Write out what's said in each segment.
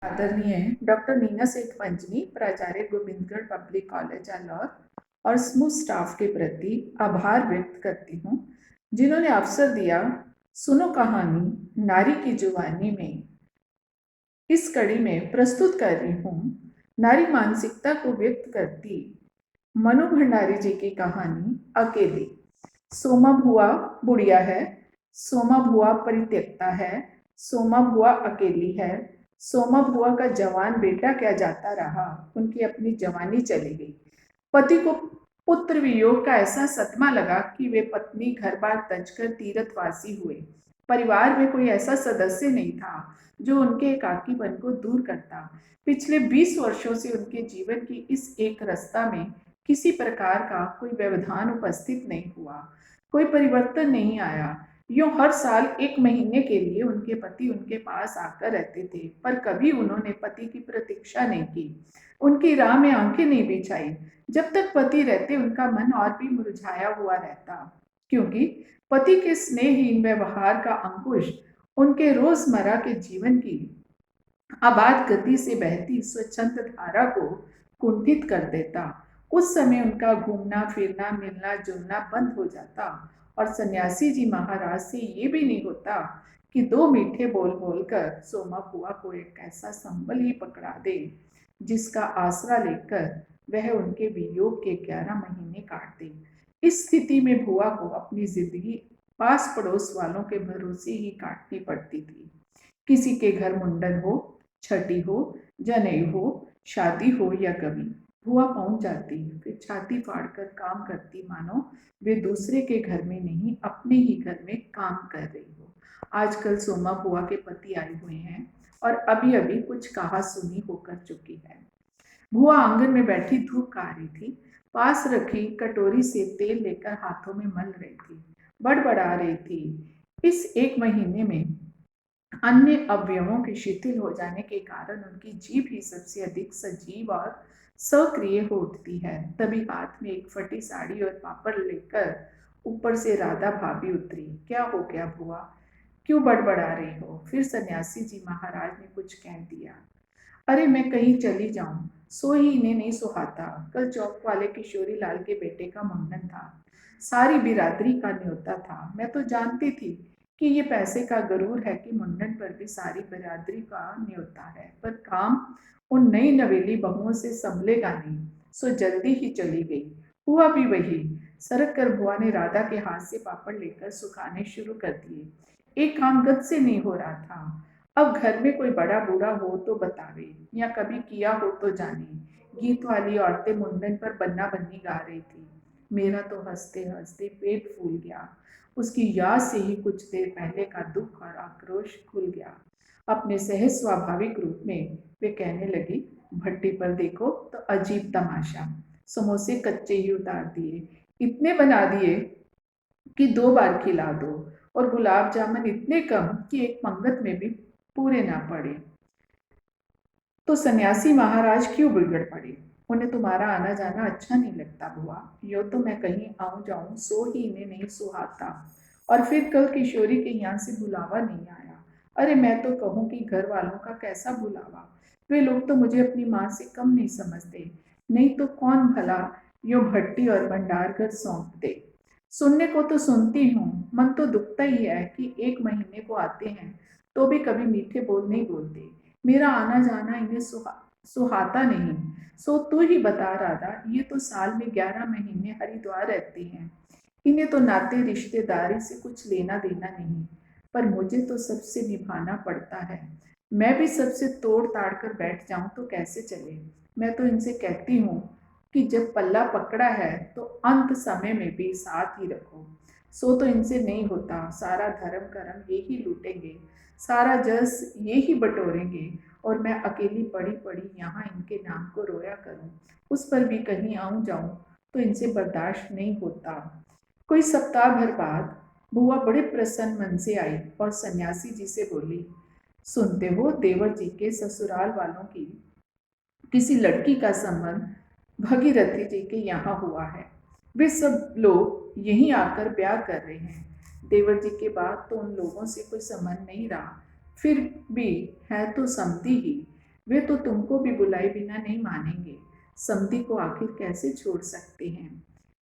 आदरणीय डॉक्टर नीना सेठ पंचमी, प्राचार्य गोविंदगढ़ पब्लिक कॉलेज अलौर और समूह स्टाफ के प्रति आभार व्यक्त करती हूँ, जिन्होंने अवसर दिया। सुनो कहानी नारी की जुबानी में इस कड़ी में प्रस्तुत कर रही हूँ। नारी मानसिकता को व्यक्त करती मनु भंडारी जी की कहानी अकेली। सोमा भुआ बुढ़िया है, सोमा भुआ परित्यक्ता है, सोमा भुआ अकेली है। सोमा भुआ का जवान बेटा क्या जाता रहा, उनकी अपनी जवानी चली गई। पति को पुत्र वियोग का ऐसा सदमा लगा कि वे पत्नी घर बार तज कर तीर्थवासी हुए। परिवार में कोई ऐसा सदस्य नहीं था जो उनके एकाकीपन को दूर करता। पिछले 20 वर्षों से उनके जीवन की इस एक रास्ता में किसी प्रकार का कोई व्यवधान उपस्थित नहीं हुआ, कोई परिवर्तन नहीं आया। यूं हर साल 1 महीने के लिए उनके पति उनके पास आकर रहते थे, पर कभी उन्होंने पति की प्रतीक्षा नहीं की, उनकी राह में आंखें नहीं बिछाई। जब तक पति रहते उनका मन और भी मुरझाया हुआ रहता, क्योंकि पति के स्नेहहीन व्यवहार का अंकुश उनके रोजमर्रा के जीवन की आबाद गति से बहती स्वच्छंद धारा को कुंठित कर देता। उस समय उनका घूमना फिरना मिलना जुलना बंद हो जाता और सन्यासी जी महाराज से ये भी नहीं होता कि 2 मीठे बोल बोलकर सोमा बुआ को एक ऐसा संबल ही पकड़ा दे जिसका आसरा लेकर वह उनके वियोग के 11 महीने काट दे। इस स्थिति में बुआ को अपनी जिंदगी पास पड़ोस वालों के भरोसे ही काटनी पड़ती थी। किसी के घर मुंडन हो, छठी हो, जनेऊ हो, शादी हो या कभी बुआ पहुंच जाती, फिर छाती फाड़कर काम करती मानो वे दूसरे के घर में नहीं अपने ही घर में काम कर रही हो। आजकल सोमा बुआ के पति आए हुए हैं और अभी अभी कुछ कहा सुनी होकर चुकी है। बुआ आंगन में बैठी धूप खा रही थी, पास रखी कटोरी से तेल लेकर हाथों में मल रही थी, बड़बड़ा रही थी। इस 1 महीने में अन्य अवयवों के शिथिल हो जाने के कारण उनकी जीभ ही सबसे अधिक सजीव और सक्रिय हो उठती है। तभी हाथ में एक फटी साड़ी और पापड़ लेकर ऊपर से राधा भाभी उतरी। क्या हो गया बुआ, क्यों बड़बड़ा रही हो? फिर सन्यासी जी महाराज ने कुछ कह दिया। अरे मैं कहीं चली जाऊं, सो ही इन्हें नहीं सुहाता। कल चौक वाले किशोरी लाल के बेटे का मुंडन था, सारी बिरादरी का न्योता था। मैं तो जानती थी कि ये पैसे का गरूर है कि मुंडन पर भी सारी बिरादरी का न्योता है, पर काम उन नई नवेली बहुओं से संभलेगा नहीं, सो जल्दी ही चली गई। हुआ भी वही। सरक कर बुआ ने राधा के हाथ से पापड़ लेकर सुखाने शुरू कर दिए। एक काम गत से नहीं हो रहा था। अब घर में कोई बड़ा बूढ़ा हो तो बतावे, या कभी किया हो तो जाने। गीत वाली औरतें मुंडन पर बन्ना बन्नी गा रही थी। मेरा तो हंसते हंसते पेट फूल गया। उसकी याद से ही कुछ देर पहले का दुख और आक्रोश खुल गया। अपने सहज स्वाभाविक रूप में वे कहने लगी, भट्टी पर देखो तो अजीब तमाशा। समोसे कच्चे ही उतार दिए, इतने बना दिए कि 2 बार खिला दो, और गुलाब जामुन इतने कम कि एक पंगत में भी पूरे ना पड़े। तो सन्यासी महाराज क्यों बिगड़ पड़े? उन्हें तुम्हारा आना जाना अच्छा नहीं लगता बुआ? यो तो मैं कहीं आऊं जाऊं सो ही इन्हें नहीं सुहाता, और फिर कल किशोरी के यहाँ से बुलावा नहीं आया। अरे मैं तो कहूँ कि घर वालों का कैसा बुलावा, वे लोग तो मुझे अपनी माँ से कम नहीं समझते। नहीं तो कौन भला यो भट्टी और भंडार घर सौंप दे। सुनने को तो सुनती हूँ, मन तो दुखता ही है कि 1 महीने को आते हैं तो भी कभी मीठे बोल नहीं बोलते। मेरा आना जाना इन्हें सुहाता नहीं। सो तू ही बता राधा, ये तो साल में 11 महीने हरिद्वार रहती हैं, इन्हें तो नाते रिश्तेदारी से कुछ लेना देना नहीं, पर मुझे तो सबसे निभाना पड़ता है। मैं भी सबसे तोड़ ताड़ कर बैठ जाऊं तो कैसे चले? मैं तो इनसे कहती हूँ कि जब पल्ला पकड़ा है तो अंत समय में भी साथ ही रखो। सो तो इनसे नहीं होता, सारा धर्म कर्म ये ही लूटेंगे, सारा जस ये ही बटोरेंगे, और मैं अकेली पड़ी पड़ी यहाँ इनके नाम को रोया करूं। उस पर भी कहीं आऊं जाऊं तो इनसे बर्दाश्त नहीं होता। कोई सप्ताह भर बाद बुआ बड़े प्रसन्न मन से आई और सन्यासी जी से बोली, सुनते हो देवर जी के ससुराल वालों की किसी लड़की का संबंध भगीरथी जी के यहाँ हुआ है। वे सब लोग यहीं आकर ब्याह कर रहे हैं। देवर जी के बाद तो उन लोगों से कोई संबंध नहीं रहा, फिर भी है तो समधी ही। वे तो तुमको भी बुलाए बिना नहीं मानेंगे। समधी को आखिर कैसे छोड़ सकते हैं?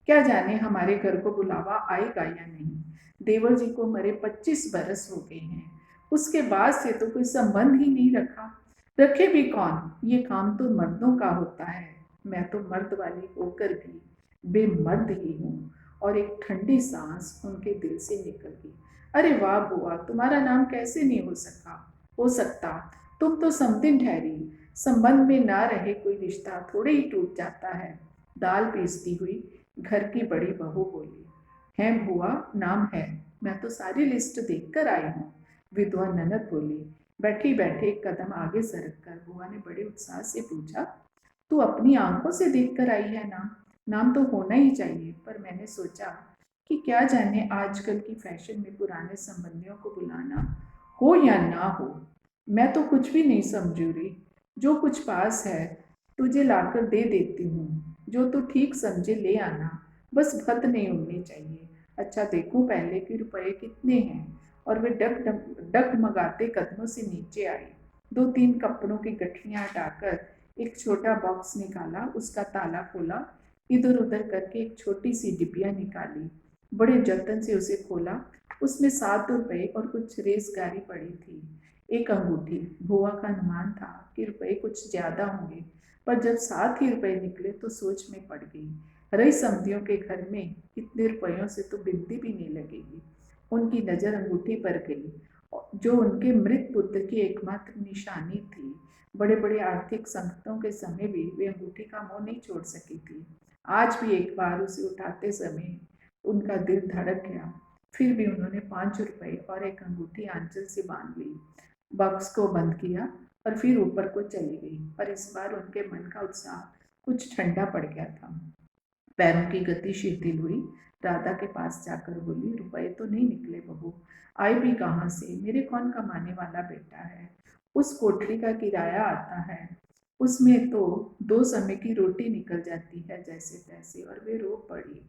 क्या जाने हमारे घर को बुलावा आएगा या नहीं। देवर जी को मरे 25 बरस हो गए हैं। उसके बाद से तो कोई संबंध ही नहीं रखा। रखे भी कौन? ये काम तो मर्दों का होता है। मैं तो मर्द वाली होकर भी बेमर्द ही हूँ। और एक ठंडी सांस उनके दिल से निकल गई। अरे वाह बुआ, तुम्हारा नाम कैसे नहीं हो सकता। तुम तो समधिन ठहरी। संबंध में ना रहे कोई रिश्ता थोड़े ही टूट जाता है। दाल पीसती हुई घर की बड़ी बहू बोली। है बुआ, नाम है। मैं तो सारी लिस्ट देख कर आई हूँ। विधवा ननद बोली। बैठी बैठे एक कदम आगे सरक कर बुआ ने बड़े उत्साह से पूछा, तू अपनी आंखों से देख कर आई है ना? नाम तो होना ही चाहिए, पर मैंने सोचा कि क्या जाने आजकल की फैशन में पुराने संबंधियों को बुलाना हो या ना हो। मैं तो कुछ भी नहीं समझू रही। जो कुछ पास है तुझे लाकर दे देती हूँ। जो तू ठीक समझे ले आना। बस भत नहीं उड़नी चाहिए। अच्छा देखूं पहले कि रुपए कितने हैं। और वे डगमगाते कदमों से नीचे आई। 2-3 कपड़ों की गठरियां हटाकर एक छोटा बॉक्स निकाला, उसका ताला खोला, इधर उधर करके एक छोटी सी डिबिया निकाली, बड़े जतन से उसे खोला। उसमें 7 रुपए और कुछ रेजगारी पड़ी थी। एक अंगूठी। बुआ का अनुमान था कि रुपए कुछ ज्यादा होंगे, पर जब 7 ही रुपए निकले तो सोच में पड़ गई। रही समधियों के घर में इतने रुपयों से तो बिंदी भी नहीं लगेगी। उनकी नजर अंगूठी पर गई, जो उनके मृत पुत्र की एकमात्र निशानी थी। बड़े बड़े आर्थिक संकटों के समय भी वे अंगूठी का मोह नहीं छोड़ सकी थी। आज भी एक बार उसे उठाते समय उनका दिल धड़क गया। फिर भी उन्होंने 5 रुपए और एक अंगूठी आंचल से बांध ली, बॉक्स को बंद किया और फिर ऊपर को चली गई। पर इस बार उनके मन का उत्साह कुछ ठंडा पड़ गया था। पैरों की गति शिथिल हुई। राधा के पास जाकर बोली, रुपए तो नहीं निकले बहू। आए भी कहाँ से? मेरे कौन कमाने वाला बेटा है? उस कोठरी का किराया आता है, उसमें तो 2 समय की रोटी निकल जाती है जैसे तैसे। और वे रो पड़ी।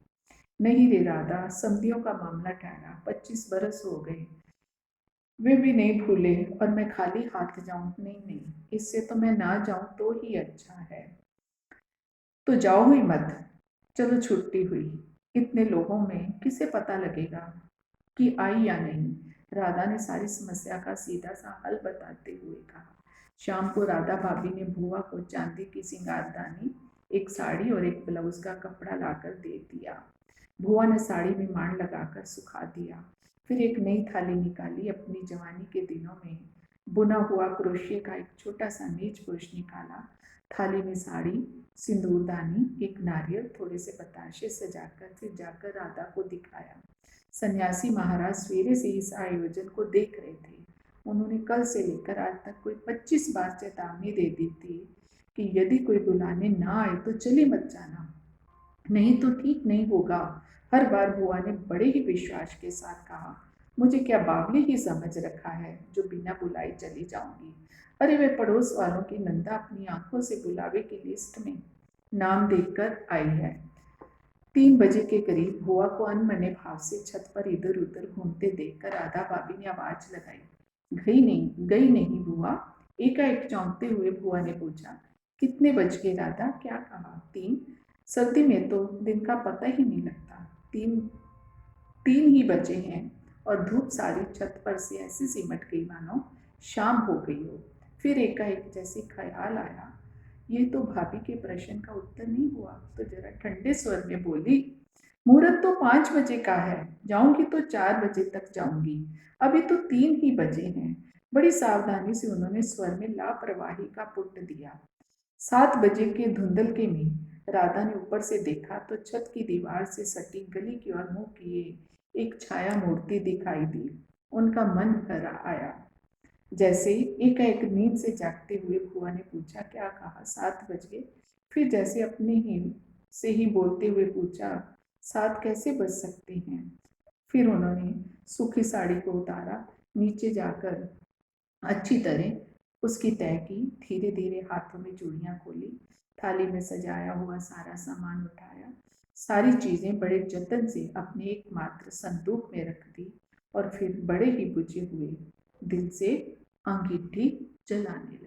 नहीं रे राधा, समधियों का मामला ठहरा। 25 बरस हो गए, वे भी नहीं भूले, और मैं खाली हाथ जाऊं? नहीं नहीं, इससे तो मैं ना जाऊं तो ही अच्छा है। तो जाओ ही मत। चलो छुट्टी हुई। इतने लोगों में किसे पता लगेगा कि आई या नहीं? राधा ने सारी समस्या का सीधा सा हल बताते हुए कहा। शाम को राधा भाभी ने बुआ को चांदी की सिंगारदानी, एक साड़ी और एक ब्लाउज का कपड़ा लाकर दे दिया। बुआ ने साड़ी में मांड लगाकर सुखा दिया। फिर एक नई थाली निकाली। अपनी जवानी के दिनों में बुना हुआ क्रोशिया का एक छोटा सा मेज पोश निकाला। थाली में साड़ी, सिंदूरदानी, एक नारियल, थोड़े से बताशे सजाकर फिर जाकर राधा को दिखाया। सन्यासी महाराज सवेरे से इस आयोजन को देख रहे थे। उन्होंने कल से लेकर आज तक कोई 25 बार चेतावनी दे दी थी कि यदि कोई बुलाने ना आए तो चले मत जाना, नहीं तो ठीक नहीं होगा। हर बार बुआ ने बड़े ही विश्वास के साथ कहा, मुझे क्या बावली ही समझ रखा है जो बिना बुलाए चली जाऊंगी। अरे वे पड़ोस वालों की नंदा अपनी आंखों से बुलावे की लिस्ट में नाम देखकर आई है। 3 बजे के करीब बुआ को अनमने भाव से छत पर इधर उधर घूमते देखकर राधा भाभी ने आवाज लगाई। गई नहीं बुआ? एकाएक चौंकते हुए बुआ ने पूछा। कितने बज गए राधा? क्या कहा? 3? सर्दी में तो दिन का पता ही नहीं लगता। 3 ही बजे हैं। और धूप सारी छत पर से ऐसी सिमट गई मानो शाम हो गई हो। फिर एकाएक जैसे ख्याल आया, ये तो भाभी के प्रश्न का उत्तर नहीं हुआ, तो जरा ठंडे स्वर में बोली, मुहूर्त तो 5 बजे का है। जाऊंगी तो 4 बजे तक जाऊंगी। अभी तो 3 ही बजे हैं। बड़ी सावधानी से उन्होंने स्वर में लापरवाही का पुट दिया। 7 बजे के धुंधलके में राधा ने ऊपर से देखा तो छत की दीवार से सटी गली की ओर मुंह किए एक छाया मूर्ति दिखाई दी। उनका मन भर आया। जैसे एकाएक नींद से जागते हुए बुआ ने पूछा, क्या कहा? 7 बज गए? फिर जैसे अपने ही से ही बोलते हुए पूछा, 7 कैसे बज सकते हैं? फिर उन्होंने सूखी साड़ी को उतारा, नीचे जाकर अच्छी तरह उसकी तय की, धीरे धीरे हाथों में चूड़ियां खोली, थाली में सजाया हुआ सारा सामान उठाया, सारी चीजें बड़े जतन से अपने एकमात्र संदूक में रख दी और फिर बड़े ही बुझे हुए दिल से अंगीठी जलाने लगी।